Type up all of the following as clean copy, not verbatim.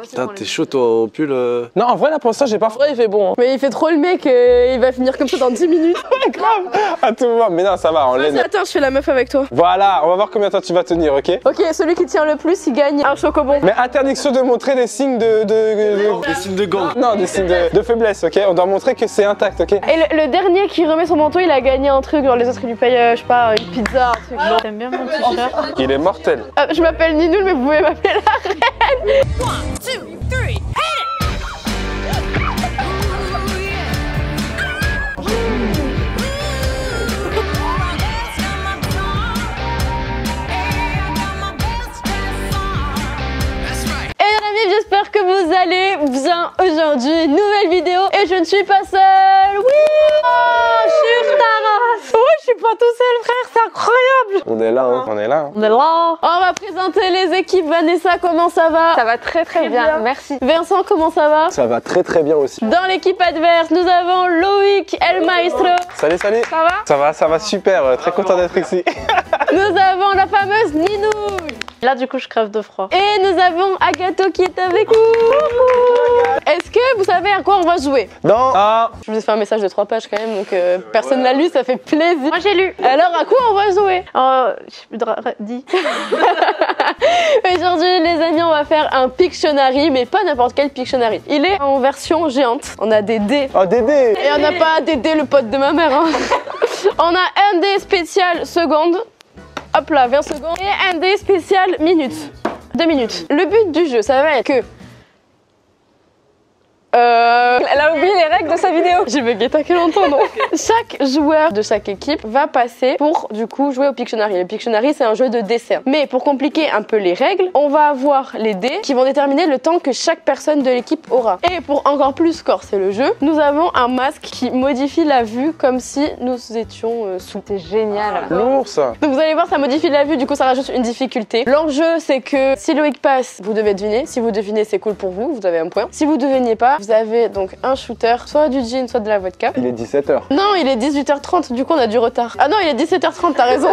Putain, t'es chaud toi en pull Non, en vrai, là pour l'instant, j'ai pas froid, il fait bon. Hein. Mais il fait trop le mec, il va finir comme ça dans 10 minutes. Ouais, grave. À tout moment. Mais non, ça va, en laine. Attends, je fais la meuf avec toi. Voilà, on va voir combien de temps tu vas tenir, ok? Ok, celui qui tient le plus, il gagne un chocobon. Mais interdiction de montrer des signes Des signes de gang. Non, des signes de faiblesse, ok? On doit montrer que c'est intact, ok? Et le dernier qui remet son manteau, il a gagné un truc. Genre les autres, ils lui payent, je sais pas, une pizza, un truc. Non. T'aimes bien mon t-shirt? Il est mortel. Je m'appelle Ninoul, mais vous pouvez m'appeler la reine. 1, 2, 3, hit it! J'espère que vous allez bien aujourd'hui. Nouvelle vidéo et je ne suis pas seule. Oui, sur Taras. Ouais, je suis pas tout seul, frère, c'est incroyable. On est là, hein. On est là. Hein. On est là. On va présenter les équipes. Vanessa, comment ça va? Ça va très bien, merci. Vincent, comment ça va? Ça va très bien aussi. Dans l'équipe adverse, nous avons Loïc El Maestro. Salut. Ça va? Ça va super. Très content d'être ici. Nous avons la fameuse Ninoul. Là, du coup, je crève de froid. Et nous avons Agato qui est avec nous. Est-ce que vous savez à quoi on va jouer? Non. Ah. Je vous ai fait un message de 3 pages quand même, donc personne l'a lu, ça fait plaisir. Moi, j'ai lu. Alors, à quoi on va jouer? Dis. Aujourd'hui, les amis, on va faire un Pictionary, mais pas n'importe quel Pictionary. Il est en version géante. On a des dés. Oh, Dédé. Et on n'a pas Dédé, le pote de ma mère. Hein. On a un dé spécial seconde. Hop là, 20 secondes. Et un dé spécial minutes. 2 minutes. Le but du jeu, ça va être que... Elle a oublié les règles de sa vidéo. J'ai bugué, t'as quel longtemps, non? Chaque joueur de chaque équipe va passer pour, du coup, jouer au Pictionary. Le Pictionary, c'est un jeu de dessin. Mais pour compliquer un peu les règles, on va avoir les dés qui vont déterminer le temps que chaque personne de l'équipe aura. Et pour encore plus corser le jeu, nous avons un masque qui modifie la vue comme si nous étions sous. C'est génial. Lourd, ça. Donc vous allez voir, ça modifie la vue, du coup ça rajoute une difficulté. L'enjeu, c'est que si Loïc passe, vous devez deviner. Si vous devinez, c'est cool pour vous, vous avez un point. Si vous devinez pas, vous avez donc un shooter, soit du gin, soit de la vodka. Il est 17h. Non, il est 18h30, du coup on a du retard. Ah non, il est 17h30, t'as raison.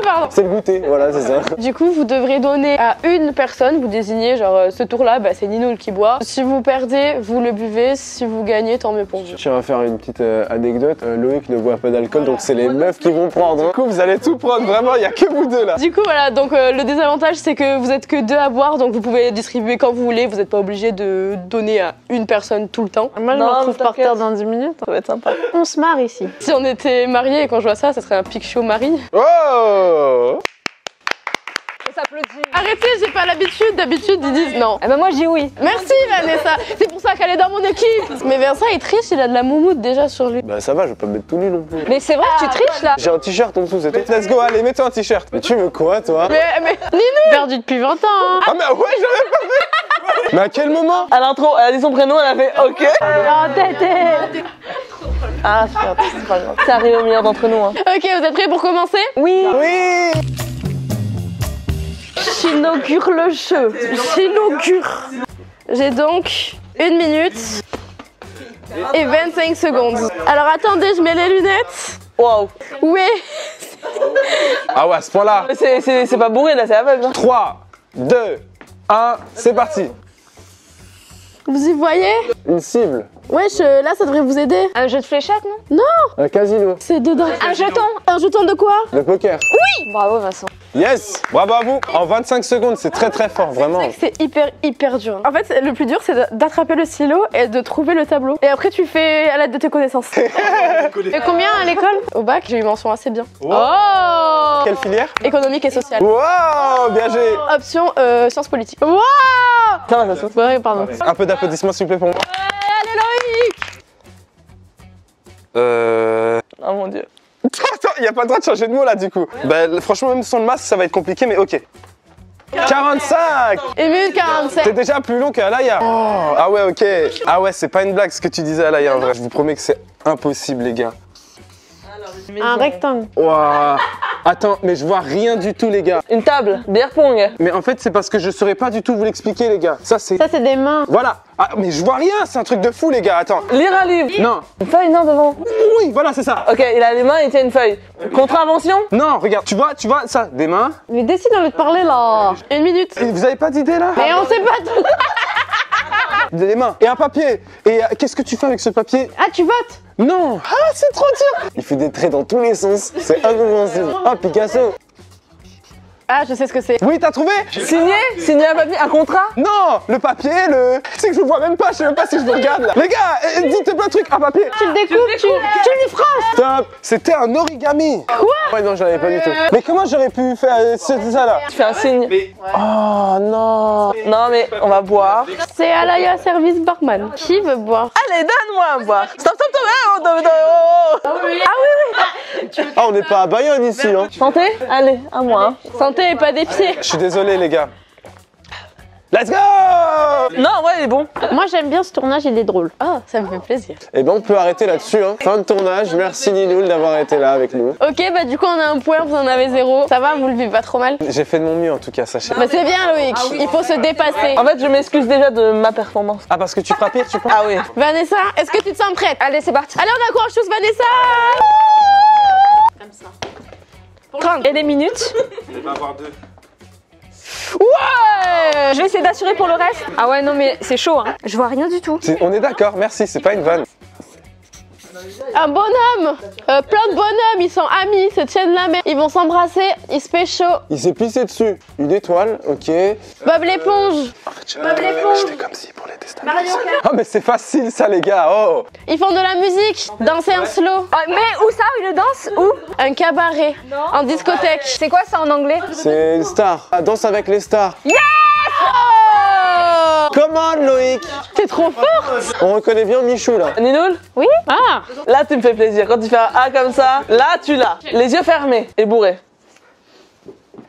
Pardon. C'est le goûter, voilà, c'est ça. Du coup, vous devrez donner à une personne, vous désignez genre ce tour-là, bah, c'est Ninoul qui boit. Si vous perdez, vous le buvez. Si vous gagnez, tant mieux pour vous. Je tiens à faire une petite anecdote. Loïc ne boit pas d'alcool, donc c'est les meufs qui vont prendre. Du coup, vous allez tout prendre, vraiment, il n'y a que vous deux là. Du coup, voilà, donc le désavantage, c'est que vous êtes que 2 à boire, donc vous pouvez distribuer quand vous voulez. Vous n'êtes pas obligé de donner à une personne tout le temps. Moi, je me retrouve par terre dans 10 minutes. Ça va être sympa. On se marre ici. Si on était mariés et qu'on jouait à ça, ça serait un pic show mari. Oh! Arrêtez, j'ai pas l'habitude. D'habitude, ils disent non. Eh ben, moi, j'ai oui. Merci Vanessa, c'est pour ça qu'elle est dans mon équipe. Mais Vincent, il triche, il a de la moumoute déjà sur lui. Bah ça va, je vais pas me mettre tout nu non plus. Mais c'est vrai que tu triches là. J'ai un t-shirt en dessous, c'est tout. Let's go, allez, mets-toi un t-shirt. Mais tu veux quoi, toi? Mais Nino. Perdu depuis 20 ans. Hein. Ah mais ouais, j'avais pas vu. Mais à quel moment? À l'intro, elle a dit son prénom, elle a fait OK. Oh, tété. Ah, c'est pas grave. Ça arrive au meilleur d'entre nous. Hein. Ok, vous êtes prêts pour commencer? Oui. Oui. J'inaugure le jeu. J'inaugure. J'ai donc 1 minute et 25 secondes. Alors attendez, je mets les lunettes. Waouh. Oui. Ah ouais, à ce point-là. C'est pas bourré là, c'est aveugle. Hein. 3, 2, 1, c'est parti. Vous y voyez? Une cible. Wesh, là ça devrait vous aider. Un jeu de fléchettes, non? Non, Un casino. c'est dedans. Un jeton. Un jeton de quoi? Le poker. Bravo, Vincent. Yes. Bravo à vous. En 25 secondes, c'est très fort, vraiment. C'est hyper dur. En fait, le plus dur, c'est d'attraper le stylo et de trouver le tableau. Et après, tu fais à l'aide de tes connaissances. Et combien à l'école? Au bac, j'ai eu mention assez bien. Oh. Quelle filière? Économique et sociale. Wow, bien joué. Option sciences politiques. Wow. Ça va, ça saute. Ouais, pardon. Un peu d'applaudissements s'il vous plaît pour moi. Allez, Loïc. Oh mon dieu. Attends, il n'y a pas le droit de changer de mot là du coup. Bah franchement même sans le masque ça va être compliqué mais ok. 45. 1 minute 47. C'est déjà plus long qu'Alaya. Oh, ah ouais ok. Ah ouais c'est pas une blague ce que tu disais Alaya en vrai. Je vous promets que c'est impossible les gars. Un rectangle. Waouh. Attends mais je vois rien du tout les gars. Une table, beer pong. Mais en fait c'est parce que je saurais pas du tout vous l'expliquer les gars. Ça c'est... Ça, c'est des mains. Voilà. Ah mais je vois rien, c'est un truc de fou les gars. Attends. Lire un livre. Non. Une feuille, non, devant. Oui voilà c'est ça. Ok, il a les mains et il tient une feuille. Contravention. Non regarde, tu vois ça, des mains. Mais décide, on veut te parler là. 1 minute. Et vous avez pas d'idée là? Mais on sait pas tout. des mains et un papier. Et qu'est-ce que tu fais avec ce papier? Ah, tu votes? Non. Ah, c'est trop dur. Il fait des traits dans tous les sens. C'est incompréhensible. Ah, Picasso. Ah, je sais ce que c'est. Oui, t'as trouvé? Signer un papier, un contrat. Non, le papier, Tu sais que je le vois même pas, je sais même pas si je le regarde là. Les gars, dites plein de trucs, un papier. Tu le découpes, tu le France. Stop, c'était un origami. Quoi? Ouais, non, j'en avais pas du tout. Mais comment j'aurais pu faire ça là? Tu fais un signe. Oh non. Non mais on va boire. C'est Alaya Service Barman. Qui veut boire? Allez, donne-moi un boire. Stop. Ah, on n'est pas à Bayonne ici, hein. Santé. Allez, à moi. Santé et pas des pieds. Je suis désolé, les gars. Let's go! Non, ouais, il est bon. Moi, j'aime bien ce tournage, il est drôle. Ah, ça me fait plaisir. Eh ben, on peut arrêter là-dessus, hein. Fin de tournage. Merci Ninoul d'avoir été là avec nous. Ok, bah du coup, on a un point, vous en avez 0. Ça va, vous le vivez pas trop mal? J'ai fait de mon mieux, en tout cas, sachez. Bah c'est bien, Loïc. Il faut se dépasser. En fait, je m'excuse déjà de ma performance. Ah, parce que tu frappes, tu penses? Ah oui. Vanessa, est-ce que tu te sens prête? Allez, c'est parti. Allez, on encourage tous Vanessa. Comme ça. 30. Et les minutes? Il va avoir 2. Ouais. Je vais essayer d'assurer pour le reste. Ah ouais, non mais c'est chaud, hein. Je vois rien du tout. On est d'accord, merci, c'est pas une vanne. Un bonhomme, plein de bonhommes, ils sont amis, ils se tiennent la main, ils vont s'embrasser, ils se pécho. Il s'est pissé dessus. Une étoile, ok. Bob l'éponge. Bob l'éponge. J'étais comme si pour les déstabiliser. Oh, mais c'est facile ça, les gars. Oh. Ils font de la musique, danser en slow. Ah, mais où ça? Où il danse? Où? Un cabaret, en discothèque. C'est quoi ça en anglais? C'est une star. Ah, danse avec les stars. Oh, Come on, Loïc. t'es trop forte. On reconnaît bien Michou là. Ninoul? Oui? Ah! Là, tu me fais plaisir. Quand tu fais un A comme ça, là, tu l'as. Les yeux fermés et bourrés.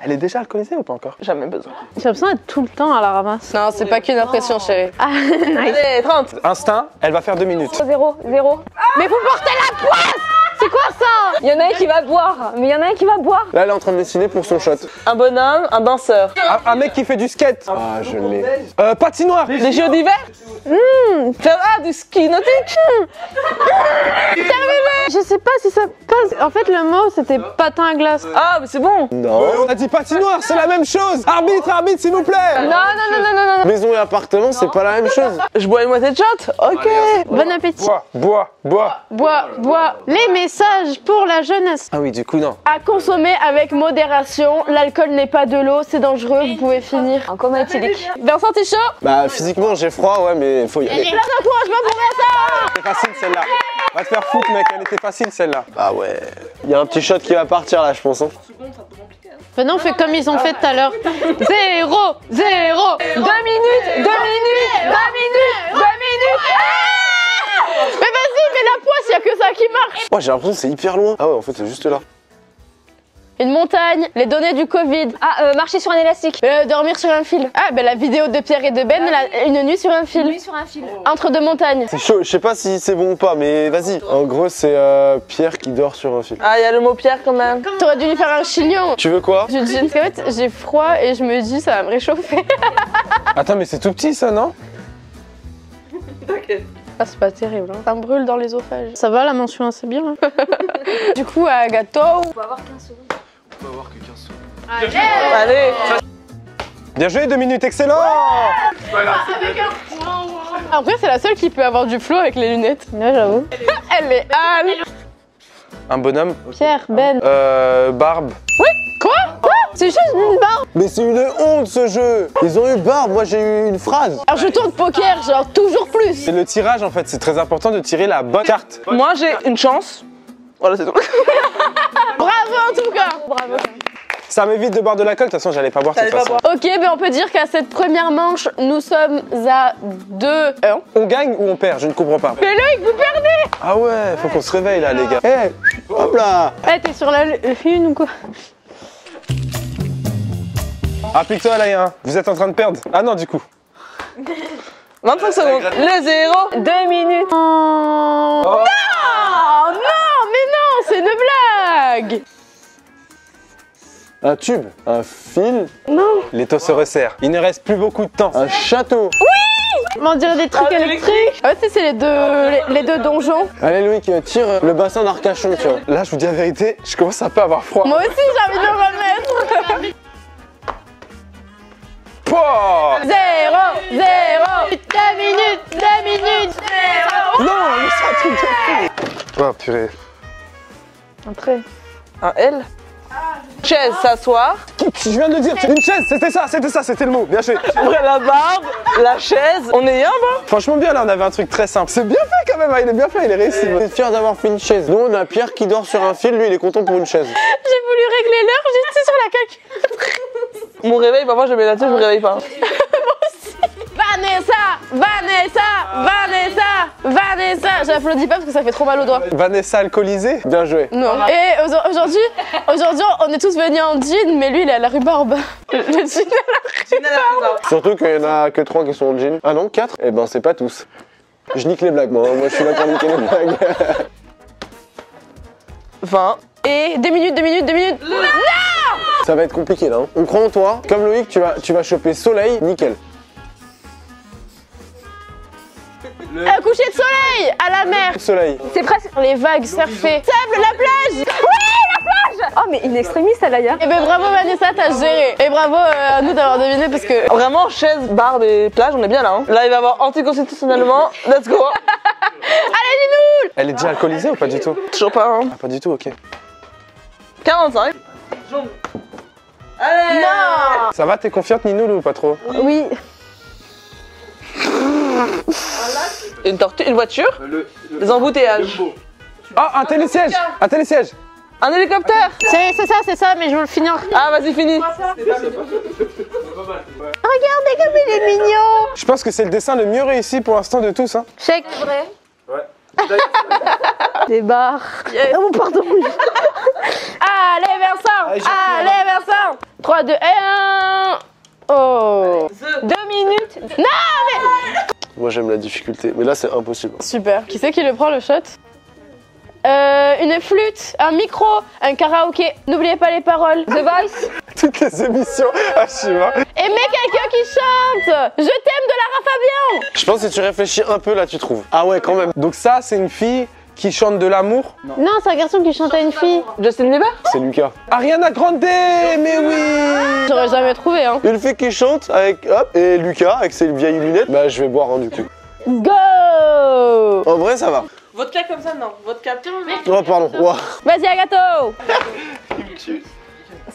Elle est déjà alcoolisée ou pas encore? Jamais besoin. J'ai l'impression d'être tout le temps à la ramasse. Non, c'est pas qu'une impression, chérie. Ah, nice. Allez, 30. Instinct, elle va faire 2 minutes. 0. Mais vous portez la poisse. C'est quoi ça? Il y en a un qui va boire. Mais il y en a un qui va boire. Là, elle est en train de dessiner pour son shot. Un bonhomme, un danseur. Un mec qui fait du skate. Ah, je l'ai. Patinoire. Les JO d'hiver. Faire du ski nautique. Je sais pas si ça passe. En fait, le mot, c'était patin à glace. Ah, mais c'est bon. Non. On a dit patinoire, c'est la même chose. Arbitre, s'il vous plaît. Non. Maison et appartement, c'est pas la même chose. Je bois une moitié de shot. Ok. Bon appétit. Bois. Bois. Les messages pour la jeunesse. Ah oui, du coup, non. À consommer avec modération. L'alcool n'est pas de l'eau, c'est dangereux, vous pouvez finir. En coma éthylique. Vincent, t'es chaud? Bah, physiquement, j'ai froid, ouais, mais faut y aller. Plein d'encouragement pour Vincent. C'était facile celle-là. Va te faire foutre, mec, elle était facile celle-là. Ah ouais. Il y a un petit shot qui va partir là, je pense. Hein. Venez, on fait comme ils ont fait tout à l'heure. 0, 0. 2 minutes. Mais vas-y, mets la poisse, y a que ça qui marche. Ouais, j'ai l'impression que c'est hyper loin. Ah ouais, en fait, c'est juste là. Une montagne, les données du Covid. Ah, marcher sur un élastique. Dormir sur un fil. Ah, ben la vidéo de Pierre et de Ben, une nuit sur un fil. Entre 2 montagnes. C'est chaud, je sais pas si c'est bon ou pas, mais vas-y. En gros, c'est Pierre qui dort sur un fil. Ah, il y a le mot Pierre quand même. T'aurais dû lui faire un chignon. Tu veux quoi? Je dis, parce qu'en fait, j'ai froid et je me dis, ça va me réchauffer. Attends, mais c'est tout petit ça, non? Ah, c'est pas terrible, hein. Ça me brûle dans l'œsophage. Ça va, la mention assez bien. Hein. Du coup, à gâteau. On va avoir que 15 secondes. Allez. Bien joué, 2 minutes, excellent! Après, c'est la seule qui peut avoir du flow avec les lunettes. Là, j'avoue. Elle est Anne. Un bonhomme. Pierre, Ben. Barbe. C'est juste une barre. Mais c'est une honte ce jeu! Ils ont eu Barbe, moi j'ai eu une phrase. Alors, je tourne poker, genre toujours plus. C'est le tirage en fait, c'est très important de tirer la bonne carte. Moi, j'ai une chance. Voilà, c'est tout. Bravo en tout cas. Bravo. Ça m'évite de boire de l'alcool, de toute façon j'allais pas boire de toute T'allais pas façon. Ok, ben on peut dire qu'à cette première manche, nous sommes à 2-1. On gagne ou on perd? Je ne comprends pas. Mais Loïc, vous perdez. Ah ouais, faut qu'on se réveille là les gars. Eh, hop là! Eh, t'es sur la lune ou quoi? Applique-toi là, hein. Vous êtes en train de perdre. Ah non, du coup. 25 secondes. Le 0. 2 minutes. Oh. Oh non, mais non, c'est une blague. Un tube, un fil. Non. L'étau se resserre. Il ne reste plus beaucoup de temps. Un château. On dirait des trucs électriques. Ah ouais, c'est les deux donjons. Allez Louis, tire le bassin d'Arcachon, tu vois. Là, je vous dis la vérité, je commence un peu à avoir froid. Moi aussi, j'ai envie de le remettre. Pouah. 0, 0. 2 minutes, 2 minutes. 0. Non, mais c'est un truc de fou. Oh purée. Un trait. Un L. Chaise, s'asseoir. Je viens de le dire, une chaise, c'était le mot. Bien joué. Après la barbe, la chaise. On est bien, bah. Franchement bien là, on avait un truc très simple. C'est bien fait quand même, hein, il est bien fait, il est réussi. Je suis fier d'avoir fait une chaise. Nous on a Pierre qui dort sur un fil, lui il est content pour une chaise. J'ai voulu régler l'heure, j'étais sur la calculatrice. Mon réveil, parfois je mets là-dessus, je me réveille pas. Vanessa. J'applaudis pas parce que ça fait trop mal aux doigts. Vanessa alcoolisée, bien joué. Non. Et aujourd'hui, on est tous venus en jean, mais lui il est à la rhubarbe. Le jean à la rhubarbe. Surtout qu'il y en a que 3 qui sont en jean. Ah non, 4? Eh ben c'est pas tous. Je nique les blagues moi, moi je suis là pour niquer les blagues. 20. Et 2 minutes. Non! Ça va être compliqué là. Hein. On croit en toi. Comme Loïc, tu vas choper soleil, nickel. Un coucher de soleil à la mer. Soleil. C'est presque les vagues surfer. Sable, la plage. Oui, la plage. Oh, mais in extremis, Alaya. Eh ben bravo Vanessa, t'as géré. Et bravo à nous d'avoir deviné parce que... Vraiment, chaise, barbe et plage, on est bien là. Hein. Là, il va y avoir anticonstitutionnellement. Let's go. Allez, Ninoul. Elle est déjà alcoolisée ou pas du tout? Toujours pas, hein. Ah, pas du tout, ok. 45. Allez. Non. Ça va, t'es confiante Ninoul ou pas trop? Oui. Une tortue, une voiture. Les embouteillages. Ah, un télésiège. Un télésiège. Un hélicoptère. C'est ça, mais je veux le finir. Ah, vas-y, fini. Regardez comme il est mignon. Je pense que c'est le dessin le mieux réussi pour l'instant de tous. Hein. Chèque. Ouais. Des barres. Oh, pardon. Allez Vincent. Allez Vincent. 3, 2, 1. Oh. 2 minutes. Non mais... Moi j'aime la difficulté, mais là c'est impossible. Super. Qui c'est qui le prend le shot? Une flûte, un micro, un karaoké. N'oubliez pas les paroles. The Voice. Toutes les émissions, ah je sais pas. Aimez quelqu'un qui chante. Je t'aime de Lara Fabian. Je pense que si tu réfléchis un peu là tu trouves. Ah ouais quand même. Donc ça c'est une fille qui chante de l'amour. Non, c'est un garçon qui chante à une fille. Justin Bieber. C'est Lucas. Ariana Grande, mais oui. J'aurais jamais trouvé hein. Une fille qui chante avec hop et Lucas avec ses vieilles lunettes. Bah je vais boire hein, du coup. Go. En vrai ça va. Vodka comme ça, non. Vodka. Oh pardon. Wow. Vas-y Agato.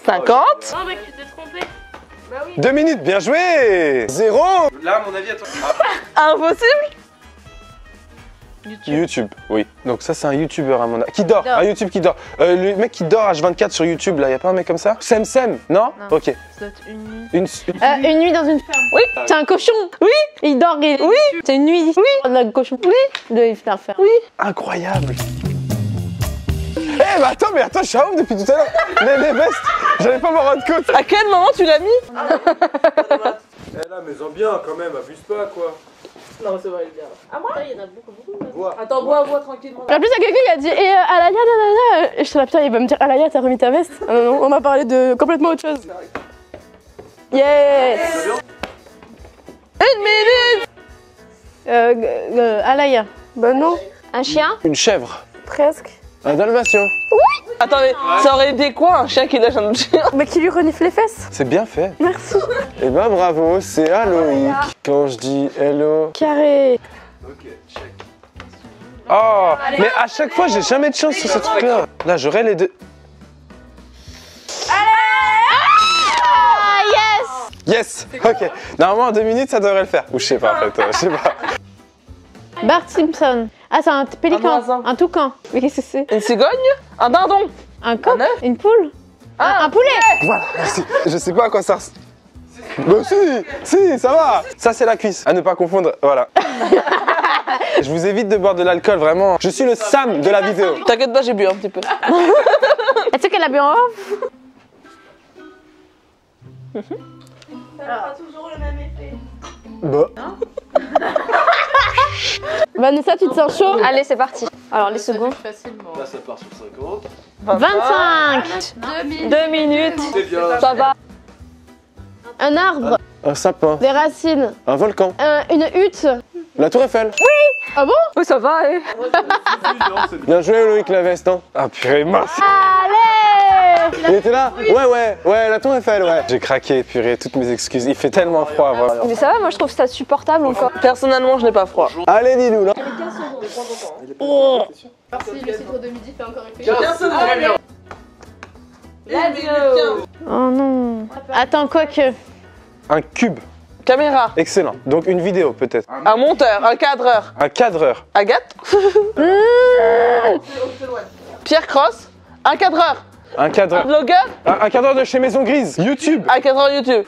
50. Non mec, tu t'es trompé. 2 minutes, bien joué. 0. Là, à mon avis, attends. Impossible. YouTube, oui. Donc ça c'est un YouTuber à mon avis. Qui dort, un YouTube qui dort. Le mec qui dort H24 sur YouTube là, y a pas un mec comme ça? Sem, non? Ok. Ça doit être une nuit. Une nuit dans une ferme. Oui. C'est un cochon. Oui. Il dort. Oui. C'est une nuit. Oui. On a un cochon. Oui. De faire faire. Oui. Incroyable. Eh mais attends, je suis à ouf depuis tout à l'heure. Les vestes, j'allais pas m'en rendre compte. À quel moment tu l'as mis? Eh là, mais en bien quand même, abuse pas quoi. Non, c'est vrai, il est bien. À moi il y en a beaucoup. Attends, bois tranquillement. En plus, il y a quelqu'un qui a dit et Alaya, nanana. Et je suis là, putain, il va me dire Alaya, t'as remis ta veste? Ah non, non, on a parlé de complètement autre chose. Yes. 1 minute. Alaya. Bah non, Un chien. Une chèvre. presque. Un dalmatien. Attends, mais ça aurait été quoi un chien qui lâche un autre chien? Mais qui lui renifle les fesses. C'est bien fait. Merci. Eh ben bravo, c'est Aloïc. Quand je dis hello. Carré. Ok, check. Oh, mais à chaque fois j'ai jamais de chance sur ce truc là. Là j'aurais les deux. Yes. Ok. Normalement en 2 minutes ça devrait le faire. Ou je sais pas en fait, je sais pas. Bart Simpson. Ah, c'est un pélican. Un oiseau. Un toucan. Mais qu'est-ce que c'est? Une cigogne? Un dindon? Un coq? Un œuf? Une poule? Un poulet? Voilà, merci. Je sais pas à quoi ça ressemble. Bah si, ça va. Ça c'est la cuisse, à ne pas confondre, voilà. Je vous évite de boire de l'alcool, vraiment. Je suis le Sam de la vidéo. T'inquiète pas, j'ai bu un petit peu. Est-ce qu'elle a bu en off? Bah. Vanessa, tu te sens chaud? Allez, c'est parti. Alors, les secondes. Là, ça part sur 50. 25. 2 minutes. C'est bien. Ça va. Un arbre, Un sapin, des racines, un volcan, une hutte. la tour Eiffel. Ah bon? Oui, ça va, eh. Bien joué Loïc la veste, hein. Ah purée, mince. Allez! Il était là. Ouais, la tour Eiffel, ouais. J'ai craqué, purée, toutes mes excuses. Il fait tellement froid, vraiment. Mais ça va, moi je trouve ça supportable encore. Personnellement, je n'ai pas froid. Allez, dis-nous, là. Merci, le citre de midi fait encore effet. 15 secondes, très bien. Oh non. Attends, quoi que. Un cube. Caméra. Excellent. Donc une vidéo, peut-être. Un monteur. Un cadreur. Un cadreur. Agathe. Pierre Cross. Un cadreur. Un cadreur. Un blogueur. Un cadreur de chez Maison Grise. YouTube. Un cadreur YouTube.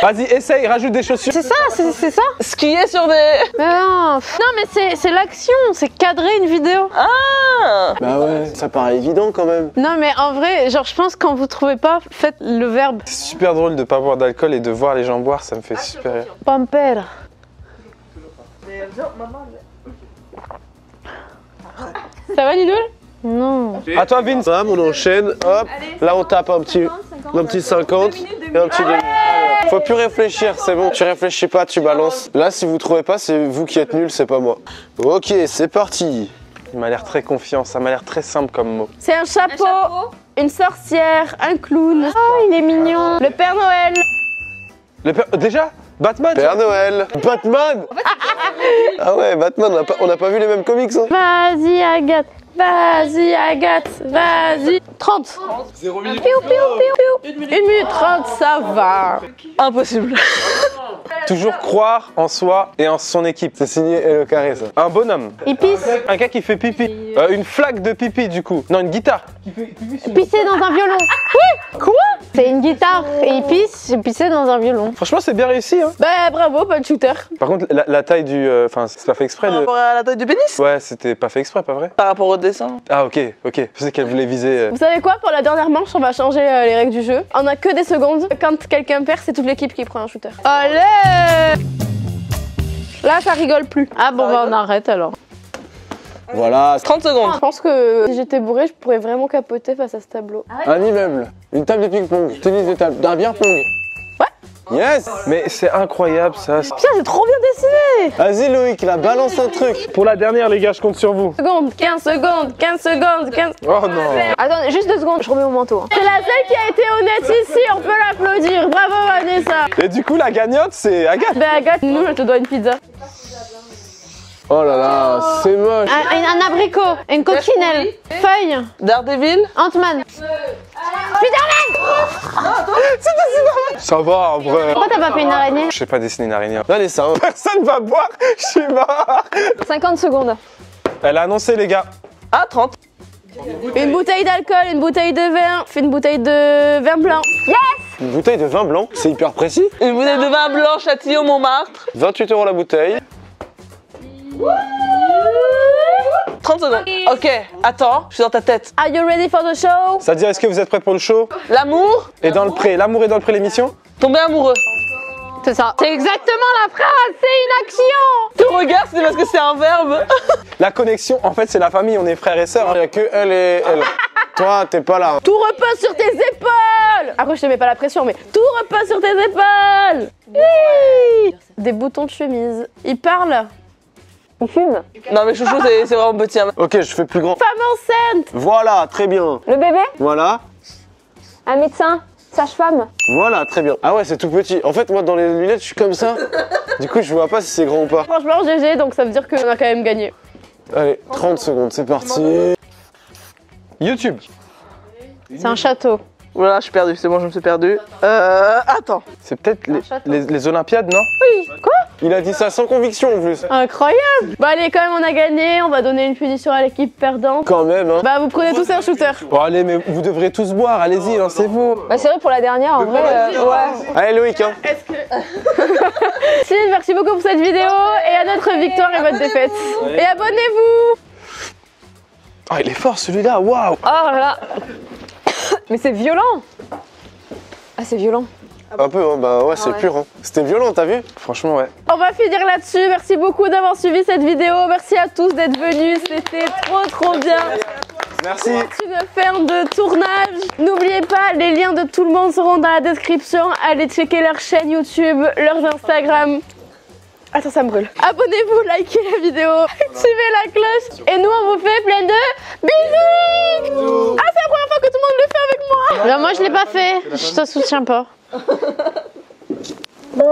Vas-y, essaye, rajoute des chaussures. C'est ça, c'est ça. Skier sur des... Mais non, mais c'est l'action, c'est cadrer une vidéo. Ah. Bah ouais, ça paraît évident quand même. Non, mais en vrai, genre, je pense que quand vous trouvez pas, faites le verbe. C'est super drôle de pas boire d'alcool et de voir les gens boire, ça me fait super rire. Pamper. Ça va, Nidoul? Non. À toi, Vince. Bam, on enchaîne, hop. Là, on tape un petit 50 et un petit demi. Faut plus réfléchir, c'est bon. Tu réfléchis pas, tu balances. Là, si vous trouvez pas, c'est vous qui êtes nuls, c'est pas moi. Ok, c'est parti. Il m'a l'air très confiant, ça m'a l'air très simple comme mot. C'est un chapeau, une sorcière, un clown. Oh, il est mignon. Le Père Noël. Déjà Batman. Père Noël. Batman. Ah ouais, Batman, on n'a pas vu les mêmes comics, hein. Vas-y, Agathe. Vas-y, Agathe. Vas-y. 30. 0 minutes. Une minute 30, ça va. Impossible. Toujours croire en soi et en son équipe. C'est signé Hello Carré, ça. Un bonhomme. Il pisse. Un gars qui fait pipi. Une flaque de pipi, du coup. Non, une guitare. Pisser dans un violon. Oui. Quoi? C'est une guitare et il pisse, j'ai pissé dans un violon. Franchement, c'est bien réussi, hein. Bah bravo, pas de shooter. Par contre, la taille du... Enfin, c'est pas fait exprès Par de... rapport à la taille du pénis. Ouais, c'était pas fait exprès, pas vrai? Par rapport au dessin. Ah, ok. Je sais qu'elle voulait viser... Vous savez quoi, pour la dernière manche, on va changer les règles du jeu. On a que des secondes. Quand quelqu'un perd, c'est toute l'équipe qui prend un shooter. Allez! Là, ça rigole plus. Ah bon, bah on arrête alors. Voilà, 30 secondes. Je pense que si j'étais bourrée, je pourrais vraiment capoter face à ce tableau. un immeuble, une table de ping-pong, tennis de table, d'un bien pong. Ouais. Yes. Mais c'est incroyable, ça. Putain, c'est trop bien dessiné! Vas-y Loïc, là, balance un truc. Pour la dernière, les gars, je compte sur vous. 15 secondes, 15 secondes, 15... Oh non. Attends, juste 2 secondes, je remets mon manteau. Hein. C'est la seule qui a été honnête ici, on peut l'applaudir. Bravo Vanessa. Et du coup, la gagnante, c'est Agathe. Ben Agathe, nous, je te dois une pizza. Oh là là, c'est moche. Un abricot, une coccinelle, feuille, Daredevil. Ant-Man. Ça va, en vrai. Pourquoi t'as pas fait une araignée? Je sais pas dessiner une araignée. Allez, ça, hein. Personne va boire, je suis mort. 50 secondes. Elle a annoncé, les gars. Ah, 30. Une bouteille d'alcool, une bouteille de vin, fait une bouteille de vin blanc. Une bouteille de vin blanc, c'est hyper précis. Une bouteille de vin blanc, Châtillon, Montmartre. 28 € la bouteille. 30 secondes. Ok, attends, je suis dans ta tête. Are you ready for the show? C'est-à-dire, est-ce que vous êtes prêts pour le show? L'amour, Et dans le pré. L'amour est dans le pré, l'émission? tomber amoureux. C'est ça. C'est exactement la phrase, c'est une action. Ton regard, c'est parce que c'est un verbe. La connexion, en fait, c'est la famille, on est frères et sœurs. Il n'y a que elle et elle. Toi, t'es pas là. Tout repose sur tes épaules. Après, je te mets pas la pression, mais tout repose sur tes épaules. Oui. Des boutons de chemise. Il parle. Il fume. Non, mais chouchou, c'est vraiment petit. Hein. Ok, je fais plus grand. Femme enceinte. Voilà, très bien. Le bébé, Voilà. un médecin, sage-femme. Voilà, très bien. Ah ouais, c'est tout petit. En fait, moi, dans les lunettes, je suis comme ça. Du coup, je vois pas si c'est grand ou pas. Franchement, GG, donc ça veut dire qu'on a quand même gagné. Allez, 30 secondes, c'est parti. YouTube. C'est un château. Voilà, je suis perdu, c'est bon, je me suis perdu. Attends. C'est peut-être les Olympiades, non? Il a dit ça sans conviction en plus. Incroyable. Bah allez, quand même, on a gagné. On va donner une punition à l'équipe perdante. Quand même, hein. Bah vous prenez tous un shooter. Bon, allez, mais vous devrez tous boire, allez-y, lancez-vous. Bah, c'est vrai, pour la dernière, en vrai, ouais. Allez, Loïc, hein. Sylvie, merci beaucoup pour cette vidéo et à notre victoire et votre défaite. Et abonnez-vous. Oh, il est fort celui-là, waouh. Oh là là. Mais c'est violent. Ah, c'est violent. Un peu, hein. Bah ouais, c'est pur, hein. C'était violent, t'as vu? Franchement, ouais. On va finir là-dessus. Merci beaucoup d'avoir suivi cette vidéo. Merci à tous d'être venus. C'était trop bien. Merci. C'est une fin de tournage. N'oubliez pas, les liens de tout le monde seront dans la description. Allez checker leur chaîne YouTube, leurs Instagram. Attends, ça me brûle. Abonnez-vous, likez la vidéo, activez la cloche. Et nous, on vous fait plein de bisous. Ah, c'est la première fois que tout le monde le fait avec moi. Ben, moi, je l'ai pas fait. Je te soutiens pas. Oui.